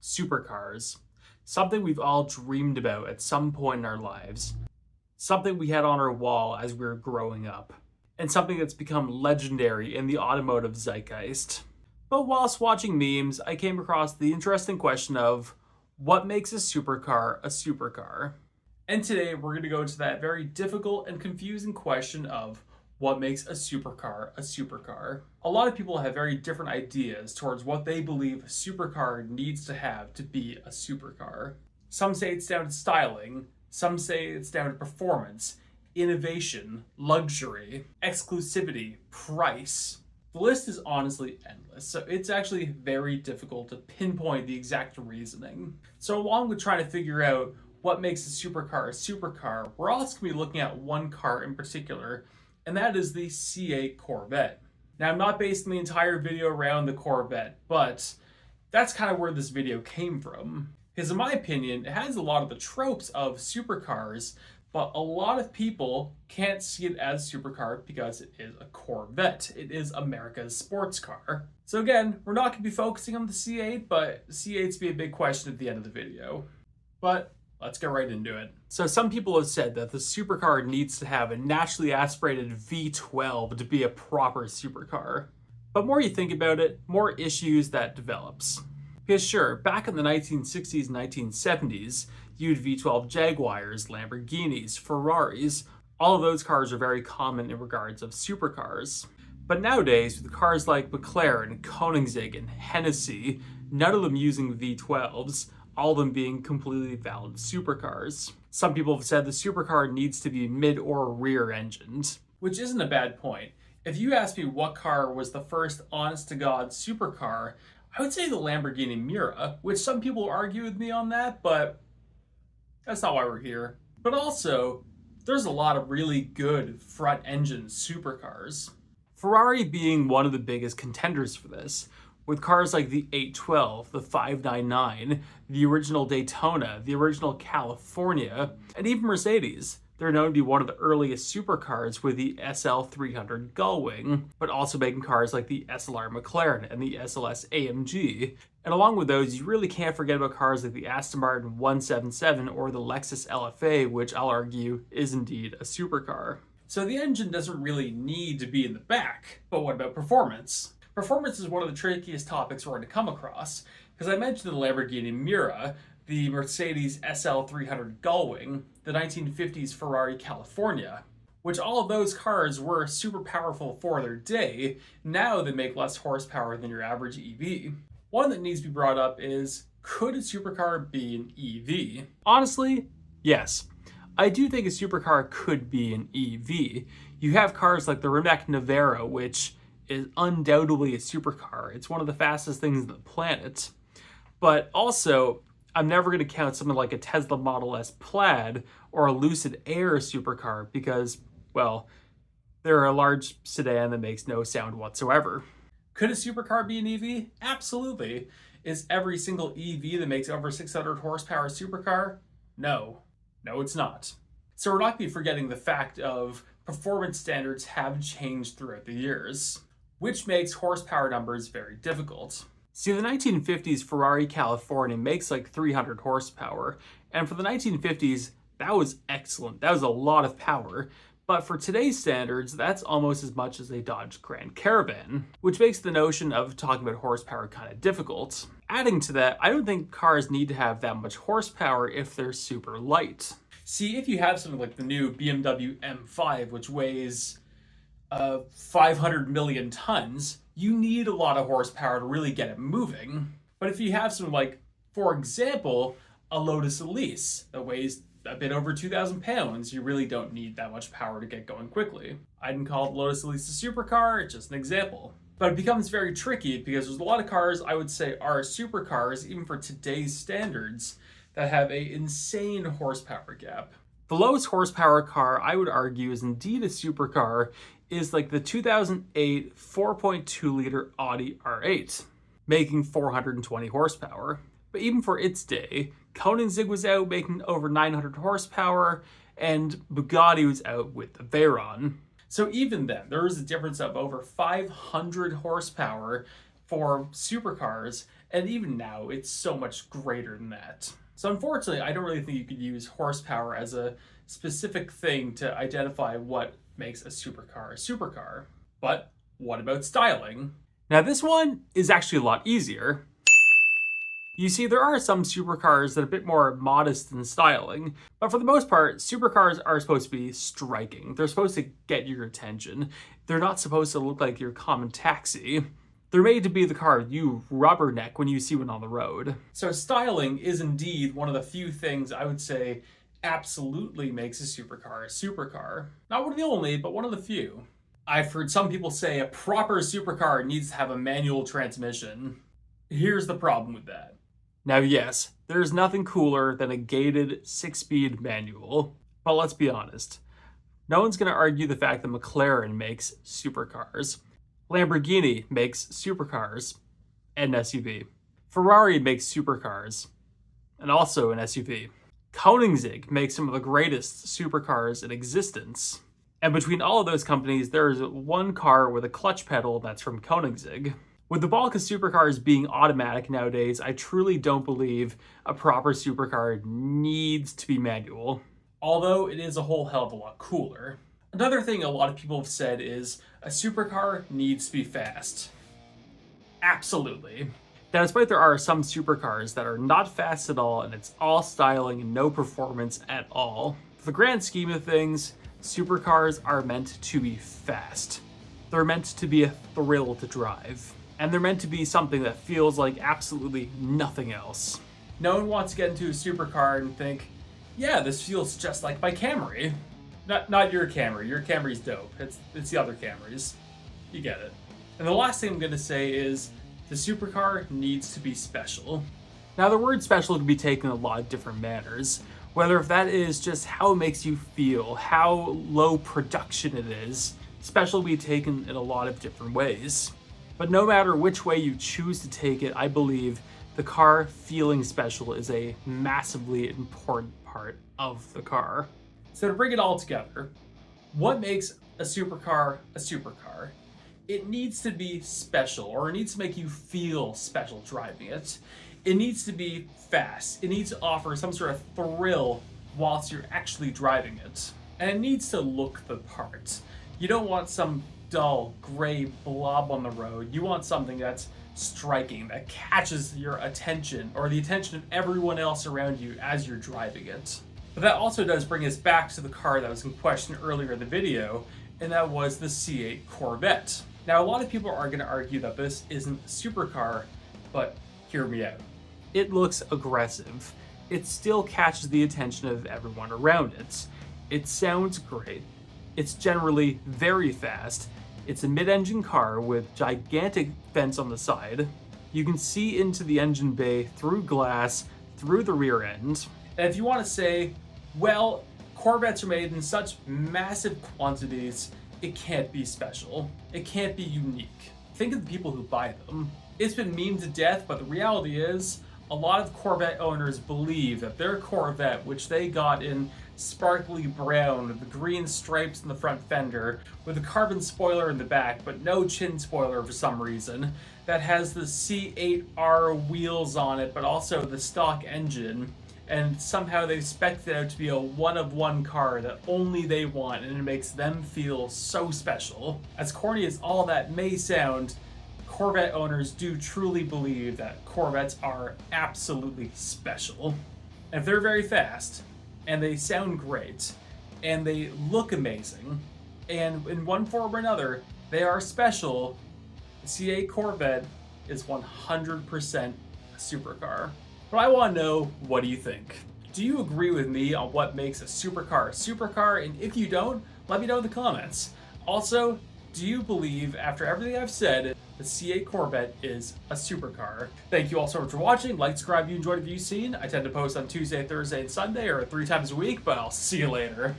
Supercars. Something we've all dreamed about at some point in our lives. Something we had on our wall as we were growing up. And something that's become legendary in the automotive zeitgeist. But whilst watching memes, I came across the interesting question of what makes a supercar a supercar? And today we're going to go into that very difficult and confusing question of what makes a supercar a supercar. A lot of people have very different ideas towards what they believe a supercar needs to have to be a supercar. Some say it's down to styling, some say it's down to performance, innovation, luxury, exclusivity, price. The list is honestly endless, so it's actually very difficult to pinpoint the exact reasoning. So along with trying to figure out what makes a supercar, we're also going to be looking at one car in particular, and that is the C8 Corvette. Now, I'm not basing the entire video around the Corvette, but that's kind of where this video came from. Because in my opinion, it has a lot of the tropes of supercars, but a lot of people can't see it as a supercar because it is a Corvette. It is America's sports car. So again, we're not going to be focusing on the C8, but C8's be a big question at the end of the video. But let's get right into it. So some people have said that the supercar needs to have a naturally aspirated V12 to be a proper supercar. But more you think about it, more issues that develops. Because sure, back in the 1960s and 1970s, you had V12 Jaguars, Lamborghinis, Ferraris. All of those cars are very common in regards of supercars. But nowadays, with cars like McLaren, Koenigsegg, and Hennessy, none of them using V12s, all of them being completely valid supercars. Some people have said the supercar needs to be mid or rear engined, which isn't a bad point. If you ask me what car was the first honest-to-God supercar, I would say the Lamborghini Miura, which some people argue with me on that, but that's not why we're here. But also, there's a lot of really good front-engine supercars. Ferrari being one of the biggest contenders for this, with cars like the 812, the 599, the original Daytona, the original California, and even Mercedes. They're known to be one of the earliest supercars with the SL300 Gullwing, but also making cars like the SLR McLaren and the SLS AMG. And along with those, you really can't forget about cars like the Aston Martin 177 or the Lexus LFA, which I'll argue is indeed a supercar. So the engine doesn't really need to be in the back, but what about performance? Performance is one of the trickiest topics we're going to come across, because I mentioned the Lamborghini Miura, the Mercedes SL300 Gullwing, the 1950s Ferrari California, which all of those cars were super powerful for their day. Now they make less horsepower than your average EV. One that needs to be brought up is, could a supercar be an EV? Honestly, yes. I do think a supercar could be an EV. You have cars like the Rimac Navara, which is undoubtedly a supercar. It's one of the fastest things on the planet. But also, I'm never going to count something like a Tesla Model S Plaid or a Lucid Air supercar because, well, they're a large sedan that makes no sound whatsoever. Could a supercar be an EV? Absolutely. Is every single EV that makes over 600 horsepower a supercar? No. No, it's not. So we're not going to be forgetting the fact of performance standards have changed throughout the years, which makes horsepower numbers very difficult. See, the 1950s Ferrari California makes like 300 horsepower, and for the 1950s, that was excellent. That was a lot of power. But for today's standards, that's almost as much as a Dodge Grand Caravan, which makes the notion of talking about horsepower kind of difficult. Adding to that, I don't think cars need to have that much horsepower if they're super light. See, if you have something like the new BMW M5, which weighs 500 million tons, you need a lot of horsepower to really get it moving. But if you have something like, for example, a Lotus Elise that weighs a bit over 2,000 pounds, you really don't need that much power to get going quickly. I didn't call the Lotus Elise a supercar, it's just an example. But it becomes very tricky because there's a lot of cars I would say are supercars, even for today's standards, that have an insane horsepower gap. The lowest horsepower car I would argue is indeed a supercar is like the 2008 4.2 liter Audi R8, making 420 horsepower. But even for its day, Koenigsegg was out making over 900 horsepower, and Bugatti was out with the Veyron. So even then, there is a difference of over 500 horsepower for supercars, And even now, it's so much greater than that. So unfortunately, I don't really think you could use horsepower as a specific thing to identify what makes a supercar a supercar. But what about styling? Now this one is actually a lot easier. You see, there are some supercars that are a bit more modest in styling, but for the most part, supercars are supposed to be striking. They're supposed to get your attention. They're not supposed to look like your common taxi. They're made to be the car you rubberneck when you see one on the road. So styling is indeed one of the few things I would say absolutely makes a supercar a supercar. Not one of the only, but one of the few. I've heard some people say a proper supercar needs to have a manual transmission. Here's the problem with that. Now, yes, there's nothing cooler than a gated 6-speed manual, but let's be honest. No one's going to argue the fact that McLaren makes supercars. Lamborghini makes supercars and an SUV. Ferrari makes supercars and also an SUV. Koenigsegg makes some of the greatest supercars in existence. And between all of those companies, there's one car with a clutch pedal that's from Koenigsegg. With the bulk of supercars being automatic nowadays, I truly don't believe a proper supercar needs to be manual. Although it is a whole hell of a lot cooler. Another thing a lot of people have said is a supercar needs to be fast. Absolutely. Now, despite there are some supercars that are not fast at all and it's all styling and no performance at all, for the grand scheme of things, supercars are meant to be fast. They're meant to be a thrill to drive. And they're meant to be something that feels like absolutely nothing else. No one wants to get into a supercar and think, yeah, this feels just like my Camry. Not your Camry. Your Camry's dope. It's the other Camrys. You get it. And the last thing I'm going to say is the supercar needs to be special. Now, the word special can be taken in a lot of different manners. Whether if that is just how it makes you feel, how low production it is, special will be taken in a lot of different ways. But no matter which way you choose to take it, I believe the car feeling special is a massively important part of the car. So to bring it all together, what makes a supercar a supercar? It needs to be special, or it needs to make you feel special driving it. It needs to be fast. It needs to offer some sort of thrill whilst you're actually driving it. And it needs to look the part. You don't want some dull, gray blob on the road. You want something that's striking, that catches your attention, or the attention of everyone else around you as you're driving it. But that also does bring us back to the car that was in question earlier in the video, and that was the C8 Corvette. Now, a lot of people are going to argue that this isn't a supercar, but hear me out. It looks aggressive. It still catches the attention of everyone around it. It sounds great. It's generally very fast. It's a mid-engine car with gigantic vents on the side. You can see into the engine bay through glass, through the rear end. And if you want to say, well, Corvettes are made in such massive quantities, it can't be special. It can't be unique. Think of the people who buy them. It's been memed to death, but the reality is, a lot of Corvette owners believe that their Corvette, which they got in sparkly brown with the green stripes in the front fender, with a carbon spoiler in the back, but no chin spoiler for some reason, that has the C8R wheels on it, but also the stock engine, and somehow they've spec'd it out to be a one-of-one car that only they want, and it makes them feel so special. As corny as all that may sound, Corvette owners do truly believe that Corvettes are absolutely special. And if they're very fast, and they sound great, and they look amazing, and in one form or another, they are special, the C8 Corvette is 100% a supercar. But I want to know, what do you think? Do you agree with me on what makes a supercar? And if you don't, let me know in the comments. Also, do you believe, after everything I've said, the C8 Corvette is a supercar? Thank you all so much for watching. Like, subscribe if you enjoyed the view seen. I tend to post on Tuesday, Thursday, and Sunday, or 3 times a week, but I'll see you later.